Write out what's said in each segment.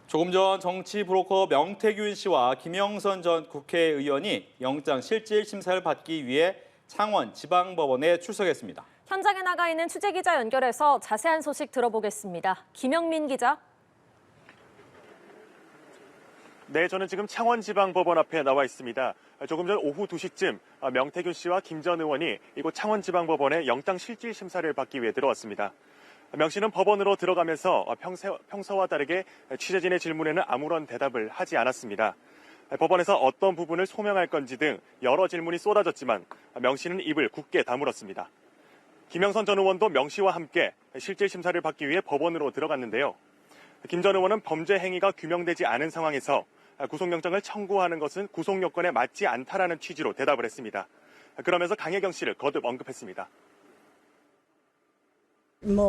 조금 전 정치 브로커 명태균 씨와 김영선 전 국회의원이 영장 실질 심사를 받기 위해 창원지방법원에 출석했습니다. 현장에 나가 있는 취재기자 연결해서 자세한 소식 들어보겠습니다. 김영민 기자. 네, 저는 지금 창원지방법원 앞에 나와 있습니다. 조금 전 오후 2시쯤 명태균 씨와 김 전 의원이 이곳 창원지방법원에 영장 실질 심사를 받기 위해 들어왔습니다. 명 씨는 법원으로 들어가면서 평소와 다르게 취재진의 질문에는 아무런 대답을 하지 않았습니다. 법원에서 어떤 부분을 소명할 건지 등 여러 질문이 쏟아졌지만 명 씨는 입을 굳게 다물었습니다. 김영선 전 의원도 명 씨와 함께 실질 심사를 받기 위해 법원으로 들어갔는데요. 김 전 의원은 범죄 행위가 규명되지 않은 상황에서 구속영장을 청구하는 것은 구속 요건에 맞지 않다라는 취지로 대답을 했습니다. 그러면서 강혜경 씨를 거듭 언급했습니다.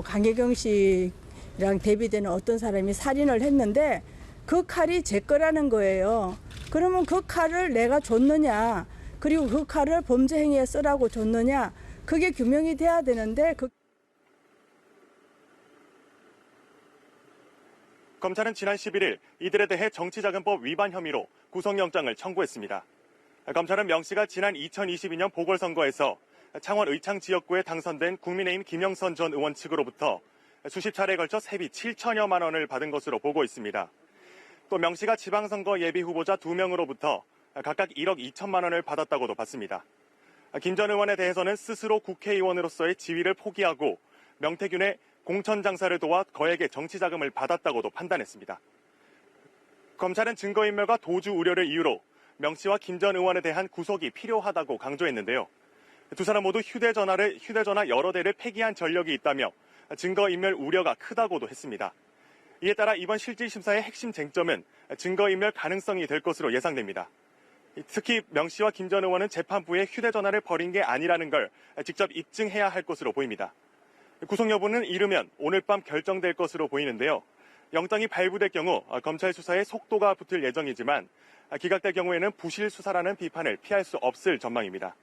강혜경 씨랑 대비되는 어떤 사람이 살인을 했는데 그 칼이 제 거라는 거예요. 그러면 그 칼을 내가 줬느냐, 그리고 그 칼을 범죄 행위에 쓰라고 줬느냐, 그게 규명이 돼야 되는데 검찰은 지난 11일 이들에 대해 정치자금법 위반 혐의로 구속영장을 청구했습니다. 검찰은 명 씨가 지난 2022년 보궐선거에서 창원 의창 지역구에 당선된 국민의힘 김영선 전 의원 측으로부터 수십 차례에 걸쳐 세비 7천여만 원을 받은 것으로 보고 있습니다. 또 명 씨가 지방선거 예비 후보자 2명으로부터 각각 1억 2천만 원을 받았다고도 봤습니다. 김 전 의원에 대해서는 스스로 국회의원으로서의 지위를 포기하고 명태균의 공천 장사를 도와 거액의 정치자금을 받았다고도 판단했습니다. 검찰은 증거인멸과 도주 우려를 이유로 명 씨와 김 전 의원에 대한 구속이 필요하다고 강조했는데요. 두 사람 모두 휴대전화 여러 대를 폐기한 전력이 있다며 증거인멸 우려가 크다고도 했습니다. 이에 따라 이번 실질심사의 핵심 쟁점은 증거인멸 가능성이 될 것으로 예상됩니다. 특히 명 씨와 김 전 의원은 재판부에 휴대전화를 버린 게 아니라는 걸 직접 입증해야 할 것으로 보입니다. 구속 여부는 이르면 오늘 밤 결정될 것으로 보이는데요. 영장이 발부될 경우 검찰 수사에 속도가 붙을 예정이지만 기각될 경우에는 부실 수사라는 비판을 피할 수 없을 전망입니다.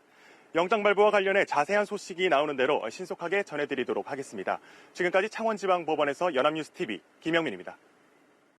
영장 발부와 관련해 자세한 소식이 나오는 대로 신속하게 전해드리도록 하겠습니다. 지금까지 창원지방법원에서 연합뉴스TV 김영민입니다.